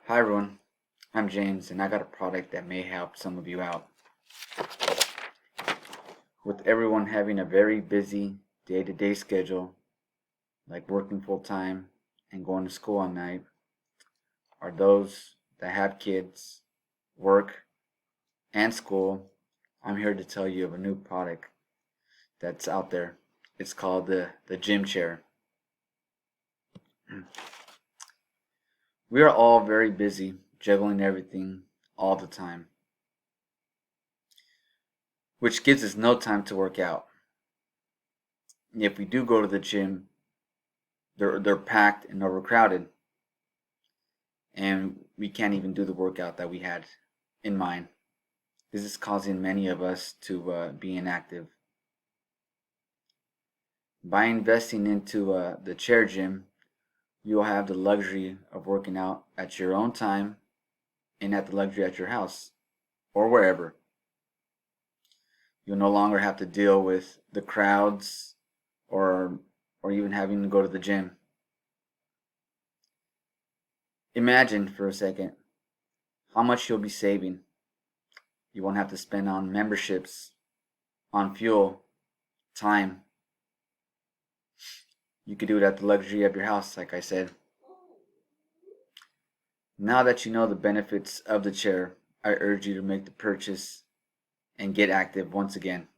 Hi everyone, I'm James and I got a product that may help some of you out. With everyone having a very busy day-to-day schedule, like working full-time and going to school at night, or those that have kids, work, and school, I'm here to tell you of a new product that's out there. It's called the gym chair. We are all very busy juggling everything all the time, which gives us no time to work out. If we do go to the gym, they're packed and overcrowded, and we can't even do the workout that we had in mind. This is causing many of us to be inactive. By investing into the chair gym, you'll have the luxury of working out at your own time and at the luxury at your house or wherever. You'll no longer have to deal with the crowds or even having to go to the gym. Imagine for a second how much you'll be saving. You won't have to spend on memberships, on fuel, time. You could do it at the luxury of your house, like I said. Now that you know the benefits of the chair, I urge you to make the purchase and get active once again.